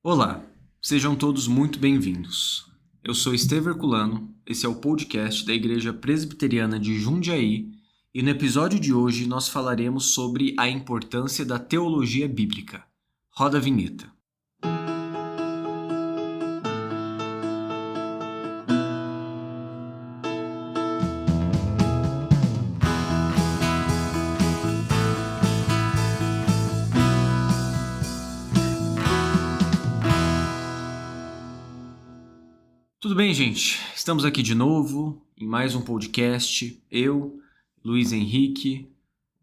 Olá, sejam todos muito bem-vindos. Eu sou Estevão Herculano, esse é o podcast da Igreja Presbiteriana de Jundiaí e no episódio de hoje nós falaremos sobre a importância da teologia bíblica. Roda a vinheta. Tudo bem, gente? Estamos aqui de novo em mais um podcast. Eu, Luiz Henrique,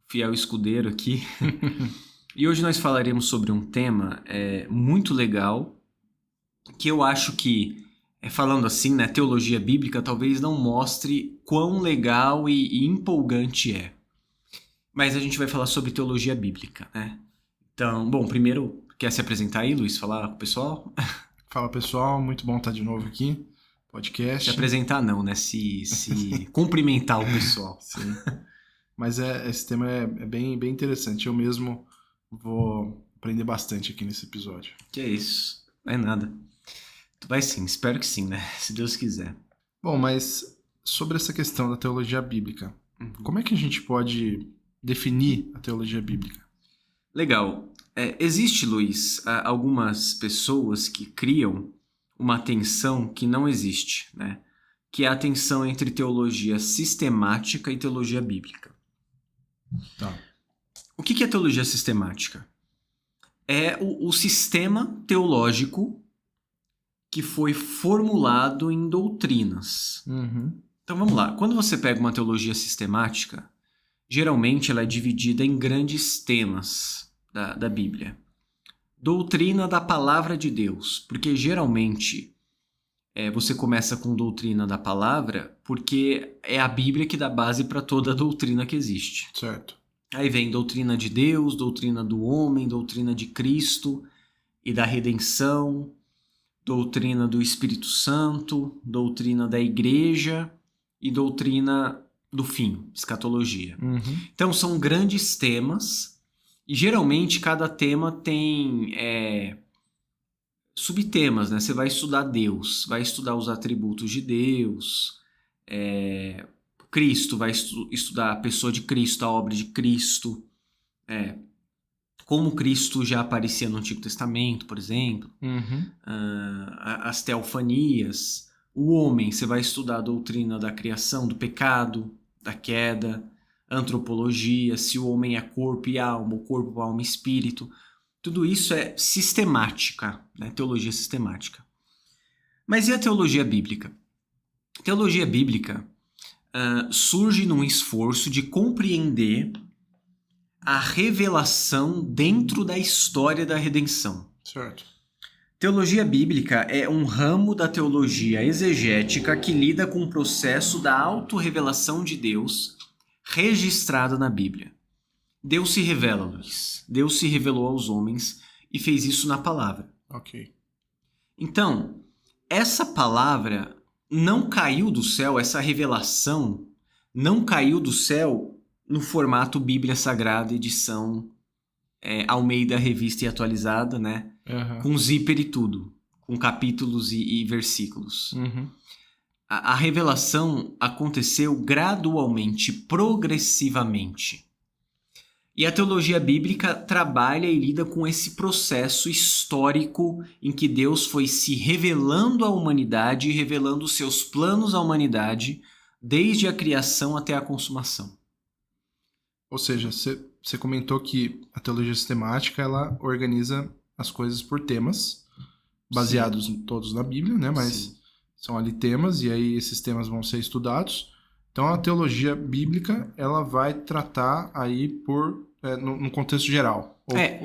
fiel escudeiro aqui. E hoje nós falaremos sobre um tema muito legal, que eu acho que, falando assim, né, teologia bíblica talvez não mostre quão legal e empolgante é. Mas a gente vai falar sobre teologia bíblica, né? Então, bom, primeiro, quer se apresentar aí, Luiz? Falar com o pessoal? Fala pessoal, muito bom estar de novo aqui, podcast. Se apresentar não, né? Se cumprimentar o pessoal. Sim. Mas esse tema é bem interessante, eu mesmo vou aprender bastante aqui nesse episódio. Que é isso, não é nada. Vai sim, espero que sim, né? Se Deus quiser. Bom, mas sobre essa questão da teologia bíblica, como é que a gente pode definir a teologia bíblica? Legal. Existe, Luiz, algumas pessoas que criam uma tensão que não existe, né? Que é a tensão entre teologia sistemática e teologia bíblica. Tá. O que é teologia sistemática? É o sistema teológico que foi formulado em doutrinas. Então vamos lá. Quando você pega uma teologia sistemática, geralmente ela é dividida em grandes temas da Bíblia. Doutrina da palavra de Deus, porque geralmente você começa com doutrina da palavra porque é a Bíblia que dá base para toda a doutrina que existe. Certo. Aí vem doutrina de Deus, doutrina do homem, doutrina de Cristo e da redenção, doutrina do Espírito Santo, doutrina da igreja e doutrina do fim, escatologia. Então são grandes temas e geralmente cada tema tem subtemas, né? Você vai estudar Deus, vai estudar os atributos de Deus, Cristo, vai estudar a pessoa de Cristo, a obra de Cristo, como Cristo já aparecia no Antigo Testamento, por exemplo, as teofanias. O homem, você vai estudar a doutrina da criação, do pecado, da queda, antropologia, se o homem é corpo e alma, o corpo, alma e espírito. Tudo isso é sistemática, né? Teologia sistemática. Mas e a teologia bíblica? A teologia bíblica surge num esforço de compreender a revelação dentro da história da redenção. Certo. Teologia bíblica é um ramo da teologia exegética que lida com o processo da autorrevelação de Deus registrado na Bíblia. Deus se revela, Luiz. Deus se revelou aos homens e fez isso na palavra. Ok. Então, essa palavra não caiu do céu, essa revelação não caiu do céu no formato Bíblia Sagrada, edição Almeida Revista e Atualizada, né? Com zíper e tudo, com capítulos e versículos. A revelação aconteceu gradualmente, progressivamente. E a teologia bíblica trabalha e lida com esse processo histórico em que Deus foi se revelando à humanidade e revelando os seus planos à humanidade desde a criação até a consumação. Ou seja, você comentou que a teologia sistemática ela organiza as coisas por temas, baseados todos na Bíblia, né? Mas sim, são ali temas e aí esses temas vão ser estudados. Então a teologia bíblica ela vai tratar aí no contexto geral,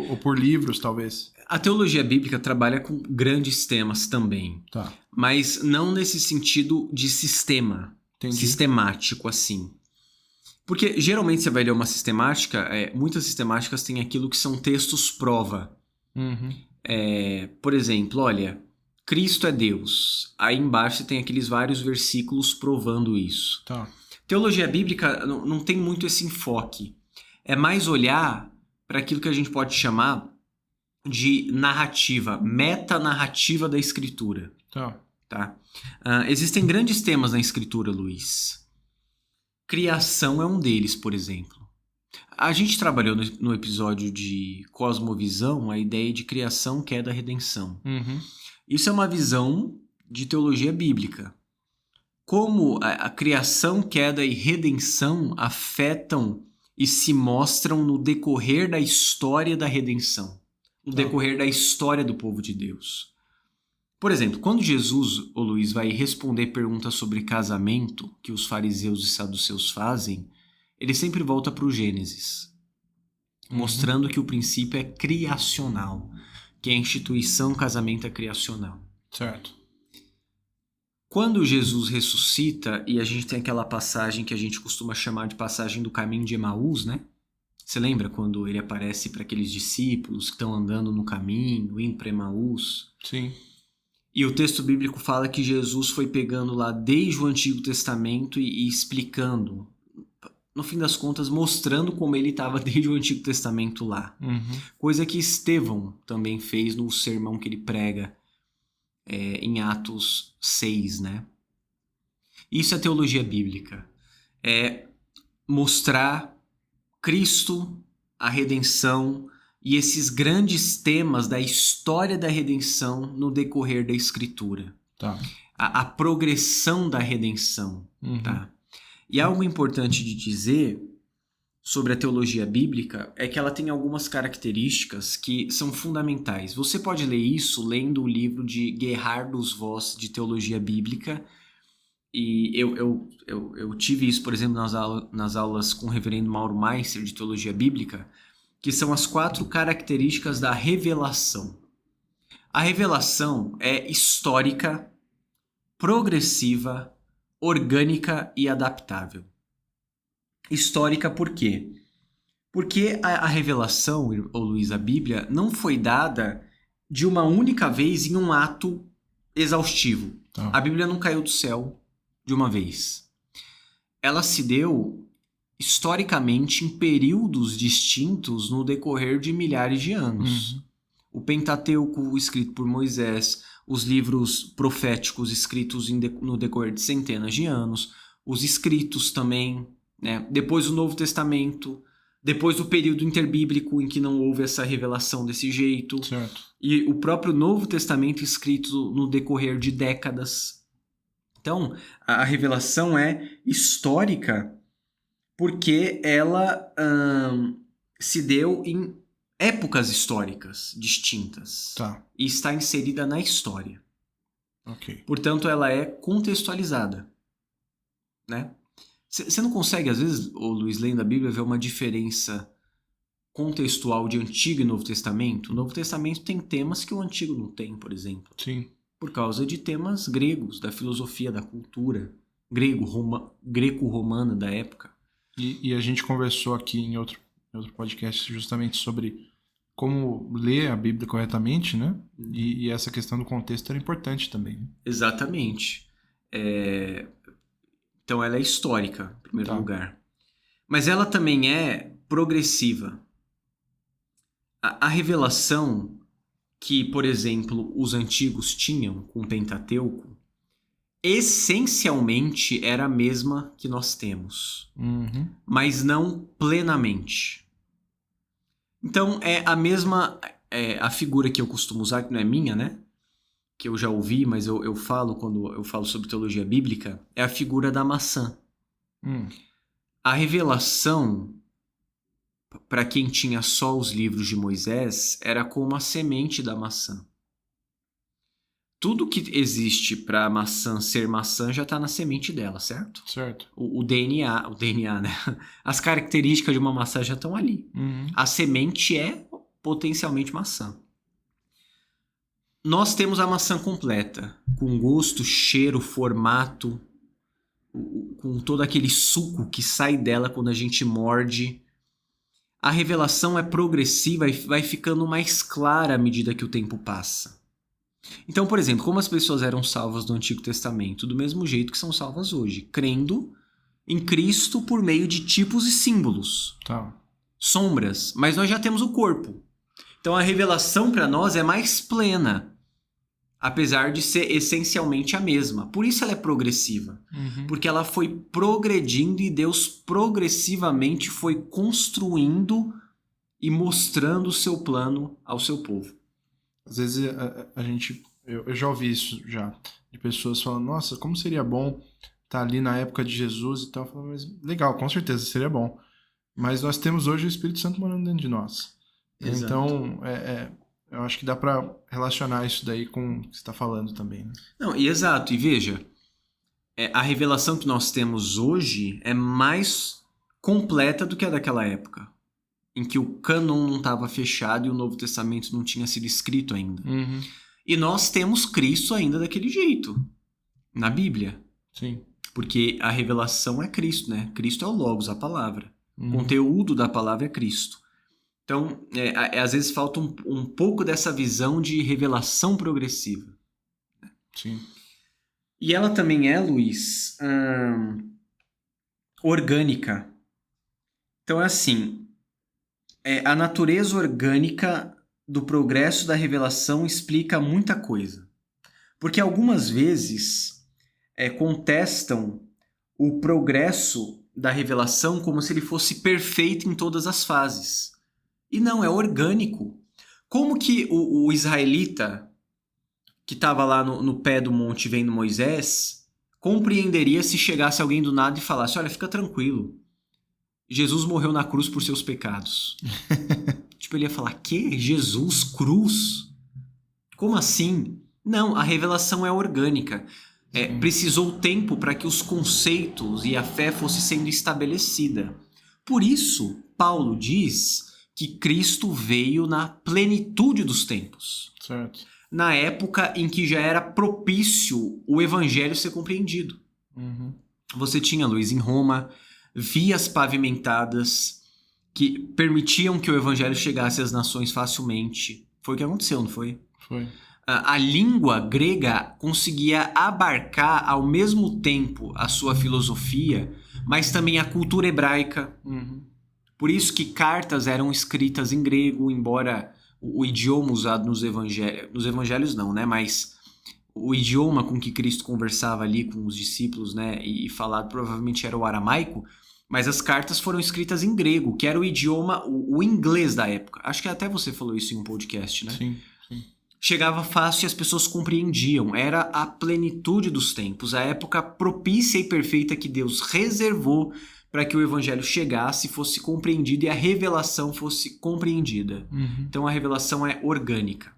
ou por livros talvez. A teologia bíblica trabalha com grandes temas também, Tá. Mas não nesse sentido de sistema, sistemático assim. Porque geralmente você vai ler uma sistemática, muitas sistemáticas têm aquilo que são textos prova. Por exemplo, olha, Cristo é Deus. Aí embaixo você tem aqueles vários versículos provando isso. Tá. Teologia bíblica não tem muito esse enfoque. É mais olhar para aquilo que a gente pode chamar de narrativa, metanarrativa da escritura. Tá? Existem grandes temas na escritura, Luiz. Criação é um deles, por exemplo. A gente trabalhou no episódio de Cosmovisão a ideia de criação, queda, redenção. Isso é uma visão de teologia bíblica. Como a criação, queda e redenção afetam e se mostram no decorrer da história da redenção, no decorrer da história do povo de Deus. Por exemplo, quando Jesus, ô Luiz, vai responder perguntas sobre casamento que os fariseus e saduceus fazem, ele sempre volta para o Gênesis, mostrando que o princípio é criacional, que a instituição casamento é criacional. Certo. Quando Jesus ressuscita, e a gente tem aquela passagem que a gente costuma chamar de passagem do caminho de Emaús, né? Você lembra quando ele aparece para aqueles discípulos que estão andando no caminho, indo para Emaús? Sim. E o texto bíblico fala que Jesus foi pegando lá desde o Antigo Testamento e explicando, no fim das contas, mostrando como ele estava desde o Antigo Testamento lá. Coisa que Estevão também fez no sermão que ele prega em Atos 6, né? Isso é teologia bíblica. É mostrar Cristo, a redenção e esses grandes temas da história da redenção no decorrer da Escritura. Tá. A progressão da redenção. Tá? E algo importante de dizer sobre a teologia bíblica é que ela tem algumas características que são fundamentais. Você pode ler isso lendo o livro de Gerhardus Voss de Teologia Bíblica. E eu tive isso, por exemplo, nas aulas com o reverendo Mauro Meister de Teologia Bíblica, que são as 4 características da revelação. A revelação é histórica, progressiva, orgânica e adaptável. Histórica por quê? Porque a revelação, ou Luiz, a Bíblia, não foi dada de uma única vez em um ato exaustivo. A Bíblia não caiu do céu de uma vez. Ela se deu historicamente em períodos distintos no decorrer de milhares de anos. O Pentateuco, escrito por Moisés, os livros proféticos escritos no decorrer de centenas de anos, os escritos também, né? Depois o Novo Testamento, depois o período interbíblico em que não houve essa revelação desse jeito, certo. E o próprio Novo Testamento escrito no decorrer de décadas. Então, a revelação é histórica porque ela se deu em épocas históricas distintas. Tá. E está inserida na história. Ok. Portanto, ela é contextualizada, né? Você não consegue, às vezes, Luiz, lendo a Bíblia, ver uma diferença contextual de Antigo e Novo Testamento? O Novo Testamento tem temas que o Antigo não tem, por exemplo. Sim. Por causa de temas gregos, da filosofia, da cultura greco-romana da época. E a gente conversou aqui em outro podcast justamente sobre como ler a Bíblia corretamente, né? E essa questão do contexto era importante também. Né? Exatamente. Então ela é histórica, em primeiro lugar. Mas ela também é progressiva. A revelação que, por exemplo, os antigos tinham com o Pentateuco, essencialmente era a mesma que nós temos, mas não plenamente. Então é a mesma, a figura que eu costumo usar, que não é minha, né? Que eu já ouvi, mas eu falo quando eu falo sobre teologia bíblica, é a figura da maçã. A revelação, para quem tinha só os livros de Moisés, era como a semente da maçã. Tudo que existe para a maçã ser maçã já está na semente dela, certo? Certo. O DNA, né? As características de uma maçã já estão ali. A semente é potencialmente maçã. Nós temos a maçã completa, com gosto, cheiro, formato, com todo aquele suco que sai dela quando a gente morde. A revelação é progressiva e vai ficando mais clara à medida que o tempo passa. Então, por exemplo, como as pessoas eram salvas no Antigo Testamento? Do mesmo jeito que são salvas hoje, crendo em Cristo por meio de tipos e símbolos, sombras, mas nós já temos o corpo. Então a revelação para nós é mais plena, apesar de ser essencialmente a mesma. Por isso ela é progressiva, porque ela foi progredindo e Deus progressivamente foi construindo e mostrando o seu plano ao seu povo. Às vezes a gente... Eu já ouvi isso já, de pessoas falando, nossa, como seria bom estar ali na época de Jesus e tal. Eu falo, mas legal, com certeza seria bom. Mas nós temos hoje o Espírito Santo morando dentro de nós. Exato. Então, eu acho que dá para relacionar isso daí com o que você está falando também. Né? Não, e exato, e veja, a revelação que nós temos hoje é mais completa do que a daquela época, em que o cânon não estava fechado e o Novo Testamento não tinha sido escrito ainda. E nós temos Cristo ainda daquele jeito, na Bíblia. Sim. Porque a revelação é Cristo, né? Cristo é o Logos, a palavra. O conteúdo da palavra é Cristo. Então, às vezes falta um pouco dessa visão de revelação progressiva. Sim. E ela também é, Luiz, orgânica. Então é assim, a natureza orgânica do progresso da revelação explica muita coisa. Porque algumas vezes contestam o progresso da revelação como se ele fosse perfeito em todas as fases. E não, é orgânico. Como que o israelita que estava lá no pé do monte vendo Moisés compreenderia se chegasse alguém do nada e falasse, olha, fica tranquilo, Jesus morreu na cruz por seus pecados. Tipo, ele ia falar, que? Jesus? Cruz? Como assim? Não, a revelação é orgânica. Precisou tempo para que os conceitos e a fé fosse sendo estabelecida. Por isso, Paulo diz que Cristo veio na plenitude dos tempos. Certo. Na época em que já era propício o evangelho ser compreendido. Você tinha, Luiz, em Roma, vias pavimentadas que permitiam que o evangelho chegasse às nações facilmente. Foi o que aconteceu, não foi? Foi. A língua grega conseguia abarcar ao mesmo tempo a sua filosofia, mas também a cultura hebraica. Por isso que cartas eram escritas em grego, embora o idioma usado nos evangelhos não, né? Mas o idioma com que Cristo conversava ali com os discípulos, né? E falado provavelmente era o aramaico, mas as cartas foram escritas em grego, que era o idioma, o inglês da época. Acho que até você falou isso em um podcast, né? Sim. Chegava fácil e as pessoas compreendiam. Era a plenitude dos tempos, a época propícia e perfeita que Deus reservou para que o evangelho chegasse, fosse compreendido e a revelação fosse compreendida. Então a revelação é orgânica.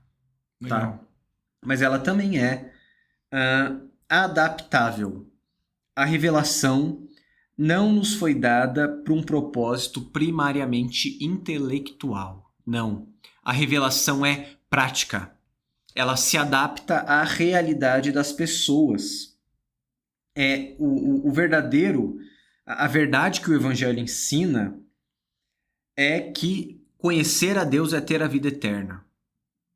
Legal. Tá? Mas ela também é adaptável. A revelação não nos foi dada para um propósito primariamente intelectual. Não. A revelação é prática. Ela se adapta à realidade das pessoas. A verdade que o Evangelho ensina é que conhecer a Deus é ter a vida eterna.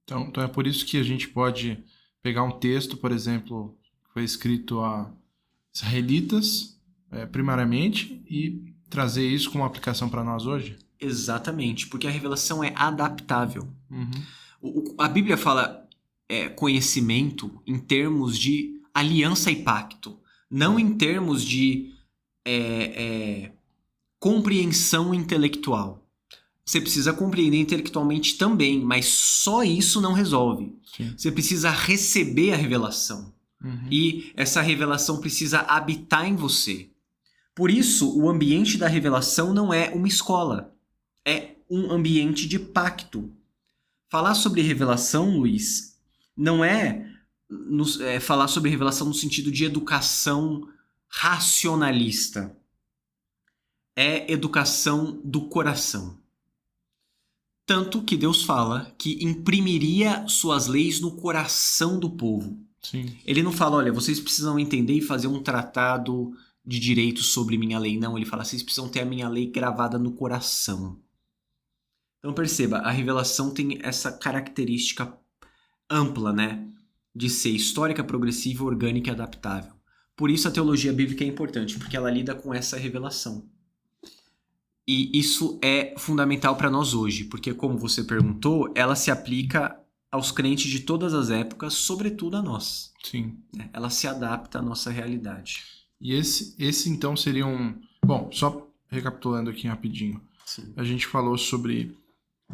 Então é por isso que a gente pode pegar um texto, por exemplo, que foi escrito a israelitas, primariamente, e trazer isso como aplicação para nós hoje? Exatamente, porque a revelação é adaptável. A Bíblia fala conhecimento em termos de aliança e pacto, não em termos de compreensão intelectual. Você precisa compreender intelectualmente também, mas só isso não resolve. Sim. Você precisa receber a revelação. E essa revelação precisa habitar em você. Por isso, o ambiente da revelação não é uma escola. É um ambiente de pacto. Falar sobre revelação, Luiz, não falar sobre revelação no sentido de educação racionalista. É educação do coração. Tanto que Deus fala que imprimiria suas leis no coração do povo. Sim. Ele não fala, olha, vocês precisam entender e fazer um tratado de direito sobre minha lei. Não, ele fala, vocês precisam ter a minha lei gravada no coração. Então perceba, a revelação tem essa característica ampla, né? De ser histórica, progressiva, orgânica e adaptável. Por isso a teologia bíblica é importante, porque ela lida com essa revelação. E isso é fundamental para nós hoje, porque, como você perguntou, ela se aplica aos crentes de todas as épocas, sobretudo a nós. Sim. Né? Ela se adapta à nossa realidade. E esse então seria um... Bom, só recapitulando aqui rapidinho. Sim. A gente falou sobre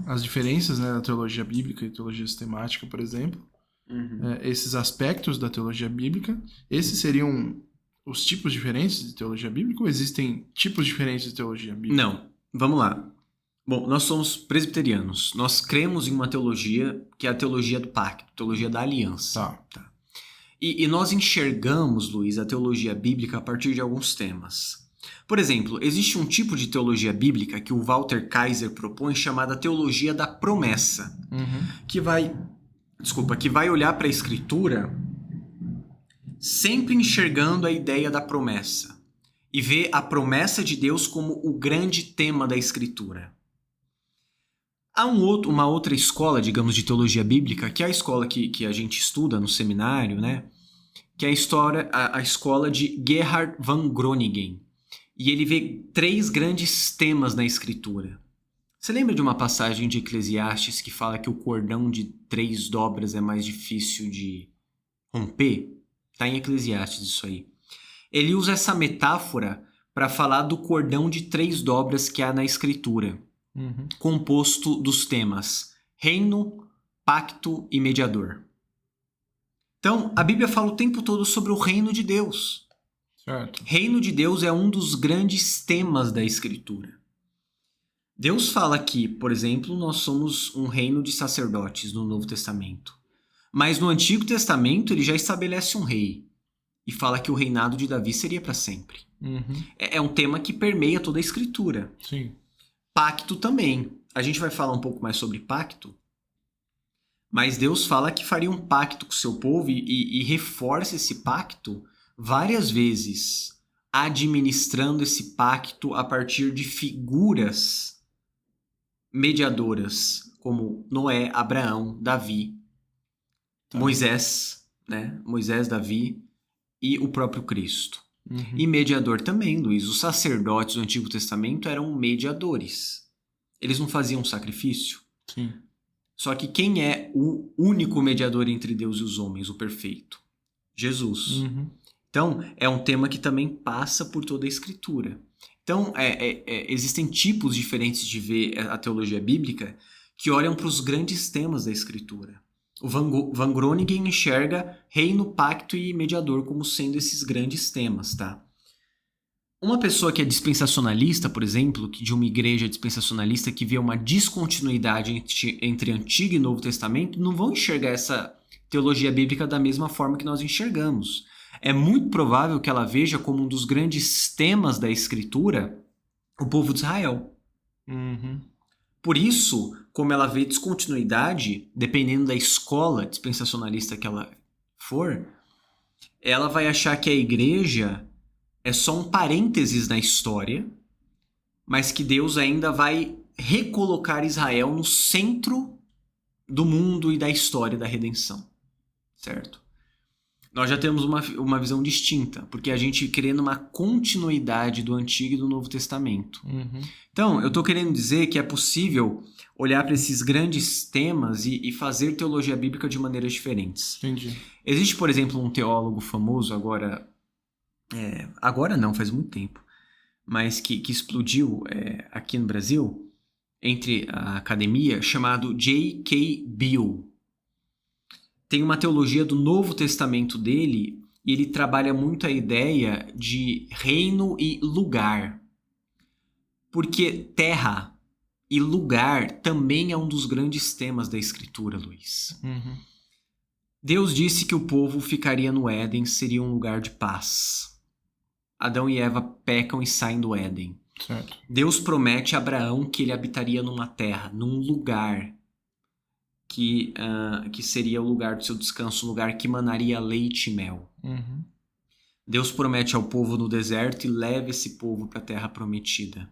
as diferenças, né, da teologia bíblica e teologia sistemática, por exemplo. Esses aspectos da teologia bíblica. Esses seriam os tipos diferentes de teologia bíblica ou existem tipos diferentes de teologia bíblica? Não. Vamos lá. Bom, nós somos presbiterianos. Nós cremos em uma teologia que é a teologia do pacto, teologia da aliança. Tá. E nós enxergamos, Luiz, a teologia bíblica a partir de alguns temas. Por exemplo, existe um tipo de teologia bíblica que o Walter Kaiser propõe chamada teologia da promessa, que vai olhar para a Escritura sempre enxergando a ideia da promessa e ver a promessa de Deus como o grande tema da Escritura. Há uma outra escola, digamos, de teologia bíblica, que é a escola que a gente estuda no seminário, né? Que é a escola de Gerhard von Groningen. E ele vê 3 grandes temas na Escritura. Você lembra de uma passagem de Eclesiastes que fala que o cordão de 3 dobras é mais difícil de romper? Está em Eclesiastes isso aí. Ele usa essa metáfora para falar do cordão de 3 dobras que há na Escritura, composto dos temas reino, pacto e mediador. Então, a Bíblia fala o tempo todo sobre o reino de Deus. Certo. Reino de Deus é um dos grandes temas da Escritura. Deus fala que, por exemplo, nós somos um reino de sacerdotes no Novo Testamento. Mas no Antigo Testamento ele já estabelece um rei e fala que o reinado de Davi seria para sempre. É um tema que permeia toda a Escritura. Sim. Pacto também. A gente vai falar um pouco mais sobre pacto, mas Deus fala que faria um pacto com o seu povo e reforça esse pacto várias vezes, administrando esse pacto a partir de figuras mediadoras, como Noé, Abraão, Davi, Moisés, né? Moisés, Davi e o próprio Cristo. E mediador também, Luiz. Os sacerdotes do Antigo Testamento eram mediadores. Eles não faziam sacrifício. Sim. Só que quem é o único mediador entre Deus e os homens, o perfeito? Jesus. Então, é um tema que também passa por toda a Escritura. Então, existem tipos diferentes de ver a teologia bíblica que olham para os grandes temas da Escritura. O Van Groningen enxerga reino, pacto e mediador como sendo esses grandes temas, tá? Uma pessoa que é dispensacionalista, por exemplo, que de uma igreja dispensacionalista que vê uma descontinuidade entre Antigo e Novo Testamento, não vão enxergar essa teologia bíblica da mesma forma que nós enxergamos. É muito provável que ela veja como um dos grandes temas da Escritura o povo de Israel. Por isso, como ela vê descontinuidade, dependendo da escola dispensacionalista que ela for, ela vai achar que a igreja é só um parênteses na história, mas que Deus ainda vai recolocar Israel no centro do mundo e da história da redenção. Certo? Nós já temos uma visão distinta, porque a gente crê numa continuidade do Antigo e do Novo Testamento. Então, eu estou querendo dizer que é possível olhar para esses grandes temas e fazer teologia bíblica de maneiras diferentes. Entendi. Existe, por exemplo, um teólogo famoso agora... agora não, faz muito tempo, mas que explodiu aqui no Brasil, entre a academia, chamado J.K. Beale. Tem uma teologia do Novo Testamento dele e ele trabalha muito a ideia de reino e lugar. Porque terra e lugar também é um dos grandes temas da Escritura, Luiz. Deus disse que o povo ficaria no Éden, seria um lugar de paz. Adão e Eva pecam e saem do Éden. Certo. Deus promete a Abraão que ele habitaria numa terra, num lugar que seria o lugar do seu descanso, um lugar que manaria leite e mel. Deus promete ao povo no deserto e leva esse povo para a terra prometida.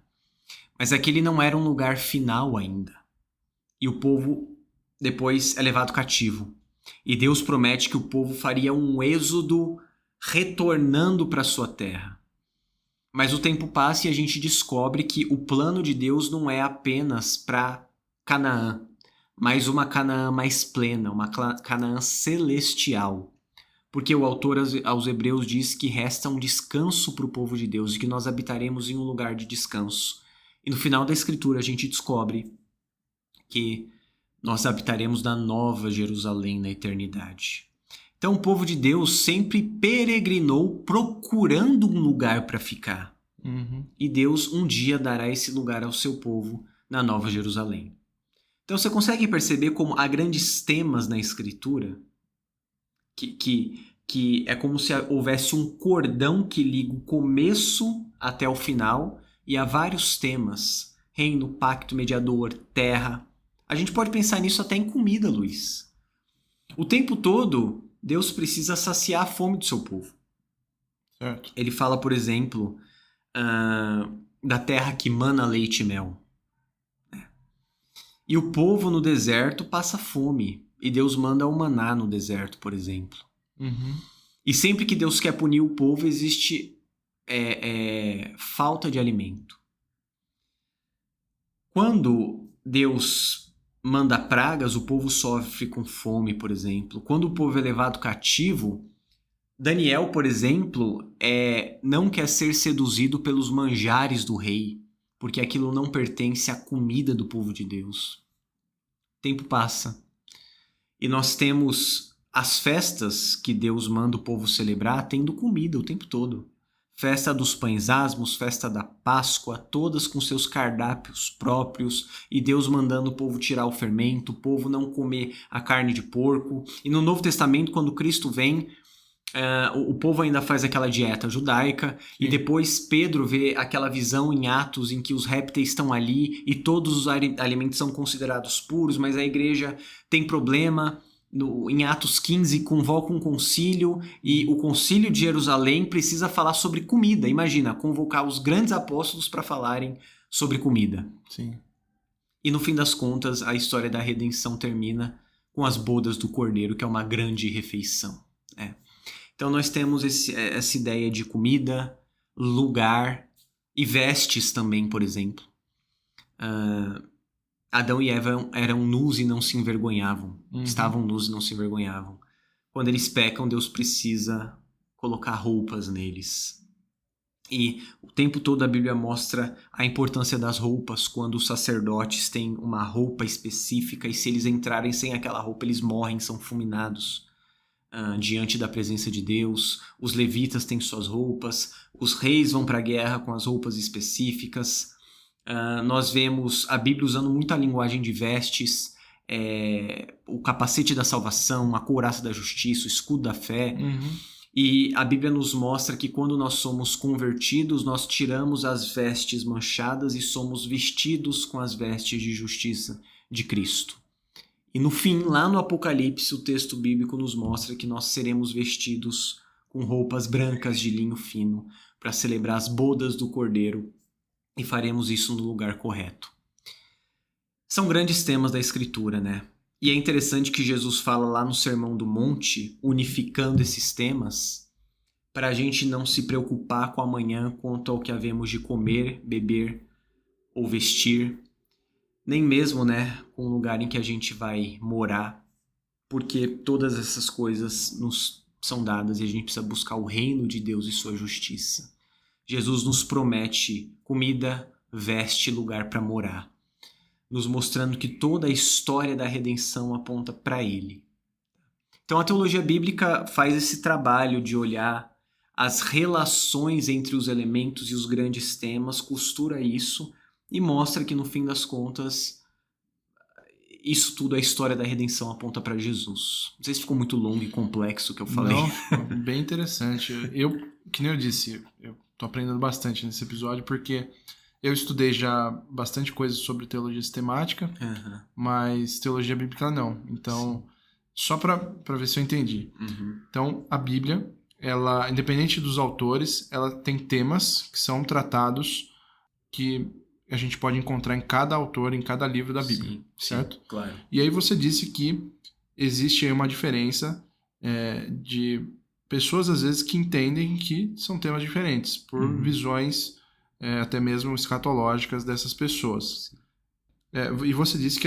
Mas aquele não era um lugar final ainda. E o povo depois é levado cativo. E Deus promete que o povo faria um êxodo retornando para sua terra. Mas o tempo passa e a gente descobre que o plano de Deus não é apenas para Canaã, mas uma Canaã mais plena, uma Canaã celestial. Porque o autor aos Hebreus diz que resta um descanso para o povo de Deus e que nós habitaremos em um lugar de descanso. E no final da Escritura a gente descobre que nós habitaremos na Nova Jerusalém na eternidade. Então o povo de Deus sempre peregrinou procurando um lugar para ficar. E Deus um dia dará esse lugar ao seu povo na Nova Jerusalém. Então você consegue perceber como há grandes temas na Escritura que é como se houvesse um cordão que liga o começo até o final e há vários temas. Reino, pacto, mediador, terra. A gente pode pensar nisso até em comida, Luiz. O tempo todo, Deus precisa saciar a fome do seu povo. Certo. Ele fala, por exemplo, da terra que mana leite e mel. E o povo no deserto passa fome. E Deus manda o maná no deserto, por exemplo. E sempre que Deus quer punir o povo, existe falta de alimento. Quando Deus manda pragas, o povo sofre com fome, por exemplo. Quando o povo é levado cativo, Daniel, por exemplo, não quer ser seduzido pelos manjares do rei, porque aquilo não pertence à comida do povo de Deus. O tempo passa. E nós temos as festas que Deus manda o povo celebrar tendo comida o tempo todo. Festa dos pães asmos, festa da Páscoa, todas com seus cardápios próprios, e Deus mandando o povo tirar o fermento, o povo não comer a carne de porco. E no Novo Testamento, quando Cristo vem, o povo ainda faz aquela dieta judaica. Sim. E depois Pedro vê aquela visão em Atos em que os répteis estão ali e todos os alimentos são considerados puros, mas a igreja tem problema. Em Atos 15 convoca um concílio e o concílio de Jerusalém precisa falar sobre comida. Imagina, convocar os grandes apóstolos para falarem sobre comida. Sim. E no fim das contas, a história da redenção termina com as bodas do Cordeiro, que é uma grande refeição. Então nós temos essa ideia de comida, lugar e vestes também, por exemplo. Adão e Eva eram nus e não se envergonhavam. Estavam nus e não se envergonhavam. Quando eles pecam, Deus precisa colocar roupas neles. E o tempo todo a Bíblia mostra a importância das roupas, quando os sacerdotes têm uma roupa específica e se eles entrarem sem aquela roupa, eles morrem, são fulminados. Diante da presença de Deus, os levitas têm suas roupas, os reis vão para a guerra com as roupas específicas. Nós vemos a Bíblia usando muito a linguagem de vestes, o capacete da salvação, a couraça da justiça, o escudo da fé. E a Bíblia nos mostra que quando nós somos convertidos, nós tiramos as vestes manchadas e somos vestidos com as vestes de justiça de Cristo. E no fim, lá no Apocalipse, o texto bíblico nos mostra que nós seremos vestidos com roupas brancas de linho fino para celebrar as bodas do Cordeiro e faremos isso no lugar correto. São grandes temas da Escritura, né? E é interessante que Jesus fala lá no Sermão do Monte, unificando esses temas, para a gente não se preocupar com amanhã quanto ao que havemos de comer, beber ou vestir, nem mesmo, né, com o lugar em que a gente vai morar, porque todas essas coisas nos são dadas e a gente precisa buscar o reino de Deus e sua justiça. Jesus nos promete comida, veste, lugar para morar, nos mostrando que toda a história da redenção aponta para Ele. Então a teologia bíblica faz esse trabalho de olhar as relações entre os elementos e os grandes temas, costura isso e mostra que no fim das contas isso tudo, a história da redenção aponta para Jesus. Não sei se ficou muito longo e complexo o que eu falei. Não, bem interessante. Que nem eu disse, eu tô aprendendo bastante nesse episódio porque eu estudei já bastante coisa sobre teologia sistemática, mas teologia bíblica não. Então, só para ver se eu entendi. Então, a Bíblia, ela, independente dos autores, ela tem temas que são tratados que a gente pode encontrar em cada autor, em cada livro da Bíblia, certo? Sim, claro. E aí você disse que existe aí uma diferença de pessoas, às vezes, que entendem que são temas diferentes, por visões até mesmo escatológicas dessas pessoas. E você disse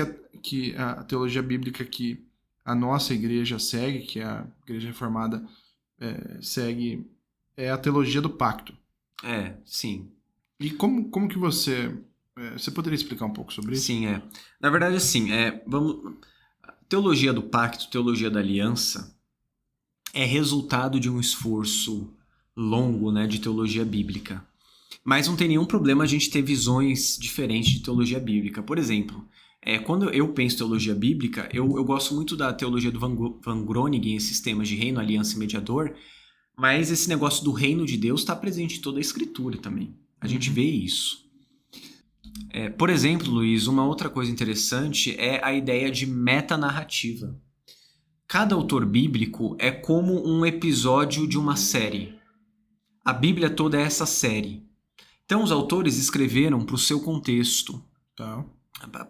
que a teologia bíblica que a nossa igreja segue, que a Igreja Reformada segue, é a teologia do pacto. Sim. E como que você... você poderia explicar um pouco sobre isso? Sim, Na verdade, assim, teologia do pacto, teologia da aliança, é resultado de um esforço longo, né, de teologia bíblica. Mas não tem nenhum problema a gente ter visões diferentes de teologia bíblica. Por exemplo, quando eu penso em teologia bíblica, eu gosto muito da teologia do Van Groningen, esses temas de reino, aliança e mediador, mas esse negócio do reino de Deus está presente em toda a Escritura também. A gente vê isso. Por exemplo, Luiz, uma outra coisa interessante é a ideia de metanarrativa. Cada autor bíblico é como um episódio de uma série. A Bíblia toda é essa série. Então, os autores escreveram para o seu contexto,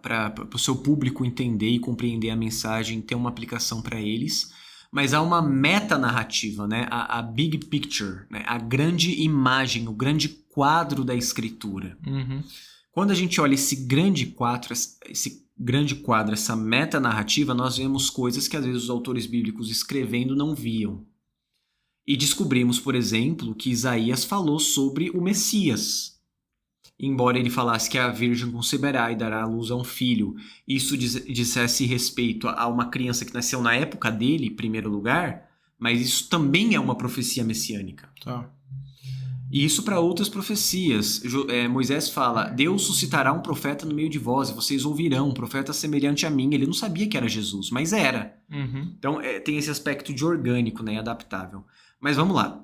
para o seu público entender e compreender a mensagem, ter uma aplicação para eles, mas há uma metanarrativa, né? A big picture, né? A grande imagem, o grande quadro da Escritura. Quando a gente olha esse grande quadro, essa metanarrativa, nós vemos coisas que às vezes os autores bíblicos escrevendo não viam. E descobrimos, por exemplo, que Isaías falou sobre o Messias. Embora ele falasse que a virgem conceberá e dará à luz a um filho, isso dissesse respeito a uma criança que nasceu na época dele, em primeiro lugar, mas isso também é uma profecia messiânica. E isso para outras profecias. Moisés fala, Deus suscitará um profeta no meio de vós, e vocês ouvirão, um profeta semelhante a mim. Ele não sabia que era Jesus, mas era. Então tem esse aspecto de orgânico, né, adaptável. Mas vamos lá.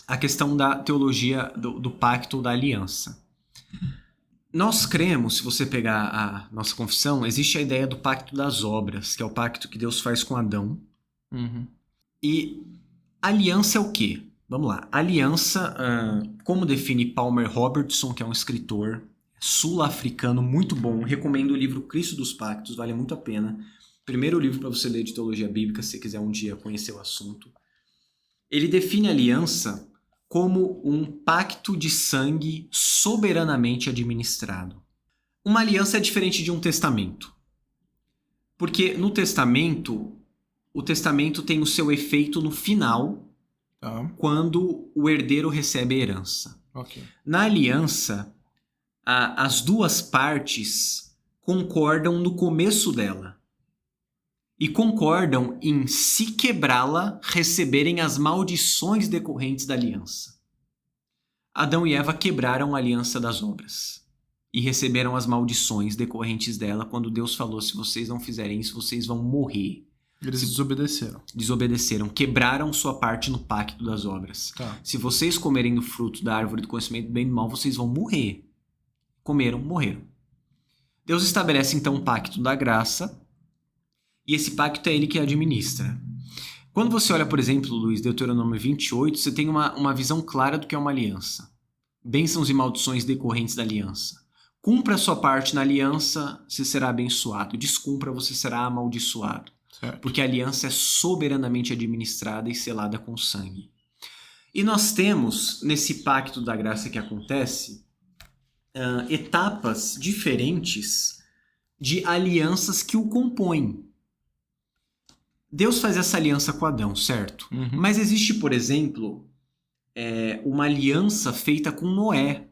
A questão da teologia do pacto ou da aliança. Nós cremos, se você pegar a nossa confissão, existe a ideia do pacto das obras, que é o pacto que Deus faz com Adão. E aliança é o quê? Vamos lá. Aliança, como define Palmer Robertson, que é um escritor sul-africano muito bom, recomendo o livro Cristo dos Pactos, vale muito a pena. Primeiro livro para você ler de teologia bíblica, se você quiser um dia conhecer o assunto. Ele define aliança como um pacto de sangue soberanamente administrado. Uma aliança é diferente de um testamento. Porque no testamento, o testamento tem o seu efeito no final, quando o herdeiro recebe a herança. Na aliança, as duas partes concordam no começo dela. E concordam em, se quebrá-la, receberem as maldições decorrentes da aliança. Adão e Eva quebraram a aliança das obras e receberam as maldições decorrentes dela quando Deus falou, se vocês não fizerem isso, vocês vão morrer. Eles desobedeceram. Desobedeceram, quebraram sua parte no pacto das obras. Se vocês comerem do fruto da árvore do conhecimento do bem e do mal, vocês vão morrer. Comeram, morreram. Deus estabelece então um pacto da graça, e esse pacto é ele que administra. Quando você olha, por exemplo, Luiz, Deuteronômio 28, você tem uma visão clara do que é uma aliança. Bênçãos e maldições decorrentes da aliança. Cumpra a sua parte na aliança, você será abençoado. Descumpra, você será amaldiçoado. Porque a aliança é soberanamente administrada e selada com sangue. E nós temos, nesse pacto da graça que acontece, etapas diferentes de alianças que o compõem. Deus faz essa aliança com Adão, certo? Mas existe, por exemplo, uma aliança feita com Noé.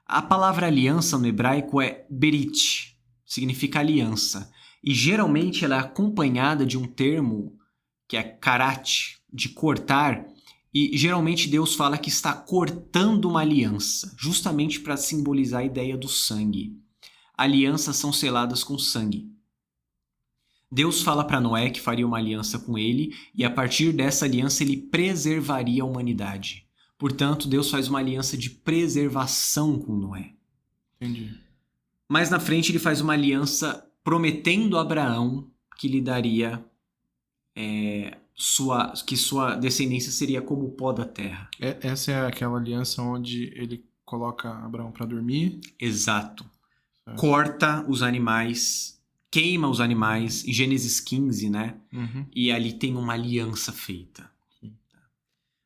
A palavra aliança no hebraico é berit, significa aliança. E geralmente ela é acompanhada de um termo que é karat, de cortar. E geralmente Deus fala que está cortando uma aliança, justamente para simbolizar a ideia do sangue. Alianças são seladas com sangue. Deus fala para Noé que faria uma aliança com ele e a partir dessa aliança ele preservaria a humanidade. Portanto, Deus faz uma aliança de preservação com Noé. Entendi. Mais na frente ele faz uma aliança prometendo a Abraão que lhe daria que sua descendência seria como o pó da terra. Essa é aquela aliança onde ele coloca Abraão para dormir? Exato. Corta os animais, queima os animais, em Gênesis 15, né? E ali tem uma aliança feita.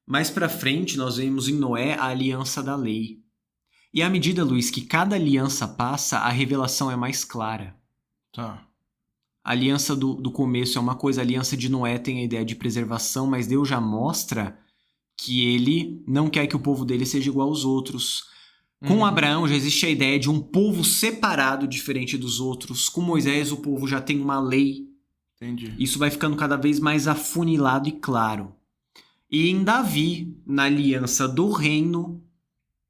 Mais para frente, nós vemos em Noé a aliança da lei. E à medida, Luiz, que cada aliança passa, a revelação é mais clara. Tá. A aliança do começo é uma coisa, a aliança de Noé tem a ideia de preservação, mas Deus já mostra que ele não quer que o povo dele seja igual aos outros. Com Abraão já existe a ideia de um povo separado, diferente dos outros. Com Moisés, o povo já tem uma lei. Entendi. Isso vai ficando cada vez mais afunilado e claro. E em Davi, na aliança do reino,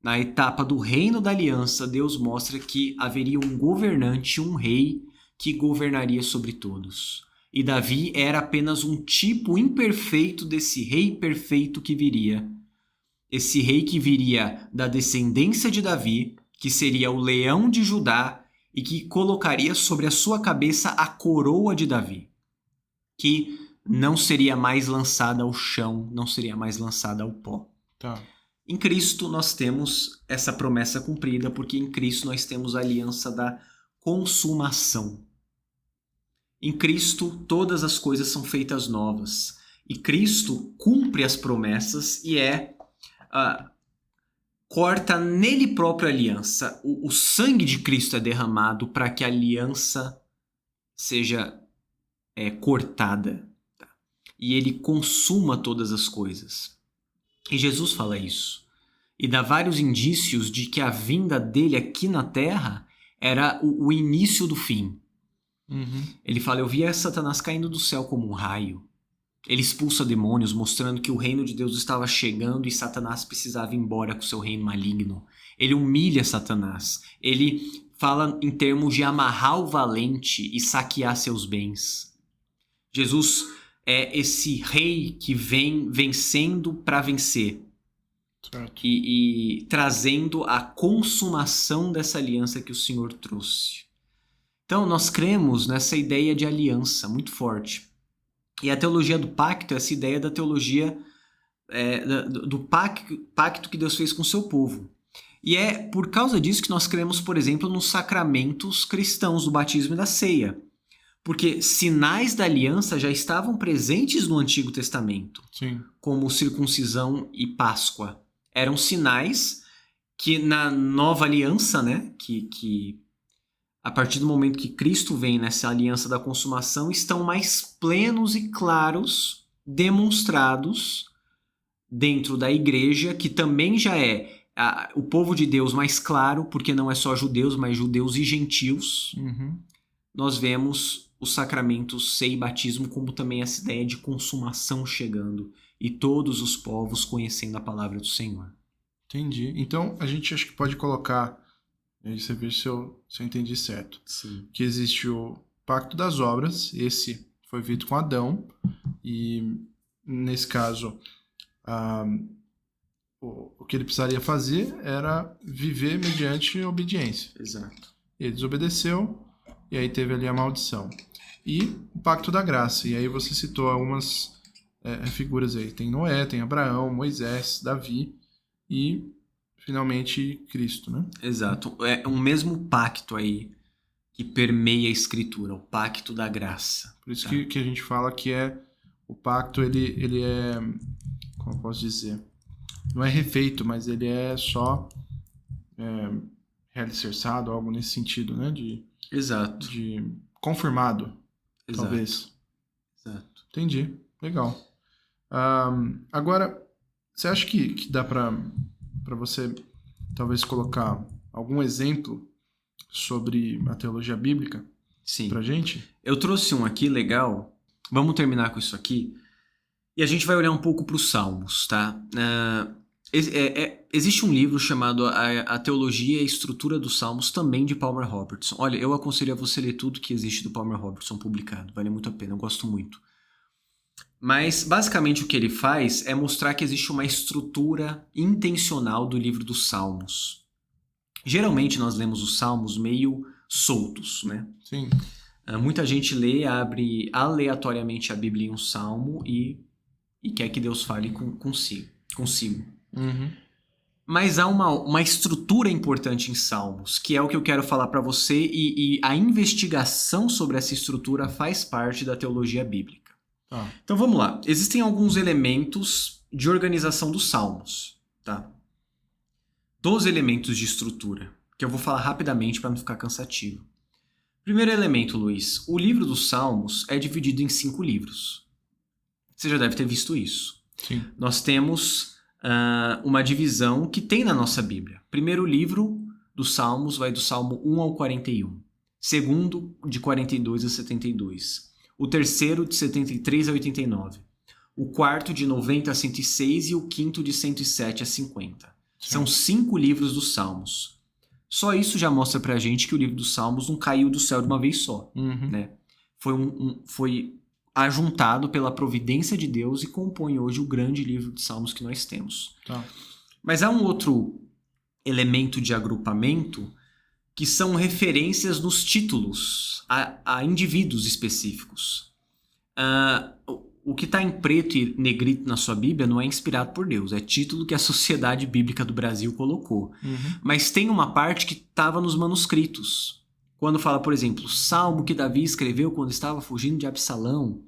na etapa do reino da aliança, Deus mostra que haveria um governante, um rei, que governaria sobre todos. E Davi era apenas um tipo imperfeito desse rei perfeito que viria. Esse rei que viria da descendência de Davi, que seria o leão de Judá e que colocaria sobre a sua cabeça a coroa de Davi, que não seria mais lançada ao chão, não seria mais lançada ao pó. Tá. Em Cristo nós temos essa promessa cumprida, porque em Cristo nós temos a aliança da consumação. Em Cristo todas as coisas são feitas novas. E Cristo cumpre as promessas e corta nele próprio a aliança. O sangue de Cristo é derramado para que a aliança seja cortada. Tá? E ele consuma todas as coisas. E Jesus fala isso. E dá vários indícios de que a vinda dele aqui na terra era o início do fim. Ele fala, eu via Satanás caindo do céu como um raio. Ele expulsa demônios, mostrando que o reino de Deus estava chegando e Satanás precisava ir embora com seu reino maligno. Ele humilha Satanás. Ele fala em termos de amarrar o valente e saquear seus bens. Jesus é esse rei que vem vencendo para vencer. Certo. E trazendo a consumação dessa aliança que o Senhor trouxe. Então, nós cremos nessa ideia de aliança muito forte. E a teologia do pacto é essa ideia da teologia do pacto que Deus fez com o seu povo. E é por causa disso que nós cremos, por exemplo, nos sacramentos cristãos do batismo e da ceia. Porque sinais da aliança já estavam presentes no Antigo Testamento. Sim. Como circuncisão e Páscoa. Eram sinais que na nova aliança, né, que a partir do momento que Cristo vem nessa aliança da consumação, estão mais plenos e claros, demonstrados dentro da igreja, que também já é o povo de Deus mais claro, porque não é só judeus, mas judeus e gentios. Nós vemos os sacramentos ceia e batismo como também essa ideia de consumação chegando e todos os povos conhecendo a palavra do Senhor. Entendi. Então, a gente acho que pode colocar, aí você vê se eu entendi certo. Sim. Que existe o pacto das obras, esse foi feito com Adão, e nesse caso, o que ele precisaria fazer era viver mediante obediência. Exato. Ele desobedeceu, e aí teve ali a maldição. E o pacto da graça, e aí você citou algumas figuras aí. Tem Noé, tem Abraão, Moisés, Davi e, finalmente, Cristo, né? Exato. É um mesmo pacto aí que permeia a Escritura, o pacto da graça. Por isso que a gente fala que o pacto, ele é, como eu posso dizer, não é refeito, mas ele é só realicerçado, algo nesse sentido, né? Exato. De confirmado, Exato. talvez. Exato. Entendi. Legal. Agora, você acha que dá para você talvez colocar algum exemplo sobre a teologia bíblica? Sim. Pra gente? Eu trouxe um aqui legal. Vamos terminar com isso aqui. E a gente vai olhar um pouco para os Salmos, tá? Existe um livro chamado A Teologia e a Estrutura dos Salmos, também de Palmer Robertson. Olha, eu aconselho a você ler tudo que existe do Palmer Robertson publicado. Vale muito a pena, eu gosto muito. Mas, basicamente, o que ele faz é mostrar que existe uma estrutura intencional do livro dos Salmos. Geralmente, nós lemos os Salmos meio soltos, né? Sim. Muita gente abre aleatoriamente a Bíblia em um Salmo e quer que Deus fale consigo. Mas há uma estrutura importante em Salmos, que é o que eu quero falar para você, e a investigação sobre essa estrutura faz parte da teologia bíblica. Tá. Então vamos lá. Existem alguns elementos de organização dos salmos, tá? 12 elementos de estrutura, que eu vou falar rapidamente para não ficar cansativo. Primeiro elemento, Luiz, o livro dos Salmos é dividido em 5 livros. Você já deve ter visto isso. Sim. Nós temos uma divisão que tem na nossa Bíblia. Primeiro livro dos Salmos vai do Salmo 1 ao 41. Segundo, de 42 a 72. O terceiro, de 73 a 89. O quarto, de 90 a 106. E o quinto, de 107 a 50. Sim. São 5 livros dos Salmos. Só isso já mostra pra gente que o livro dos Salmos não caiu do céu de uma vez só. Né? Foi ajuntado pela providência de Deus e compõe hoje o grande livro de Salmos que nós temos. Tá. Mas há um outro elemento de agrupamento que são referências nos títulos a indivíduos específicos. O que está em preto e negrito na sua Bíblia não é inspirado por Deus, é título que a Sociedade Bíblica do Brasil colocou. Mas tem uma parte que estava nos manuscritos. Quando fala, por exemplo, Salmo que Davi escreveu quando estava fugindo de Absalão,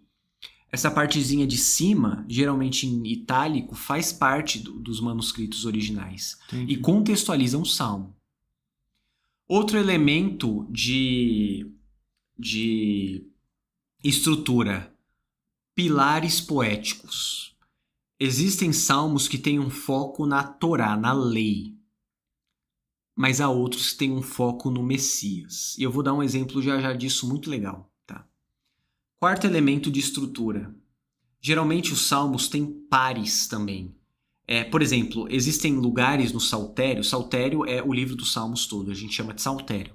essa partezinha de cima, geralmente em itálico, faz parte dos manuscritos originais. Entendi. E contextualiza um salmo. Outro elemento de estrutura: pilares poéticos. Existem salmos que têm um foco na Torá, na lei. Mas há outros que têm um foco no Messias. E eu vou dar um exemplo já disso muito legal. Tá? Quarto elemento de estrutura. Geralmente os salmos têm pares também. Por exemplo, existem lugares no Saltério. Saltério é o livro dos salmos todo. A gente chama de Saltério.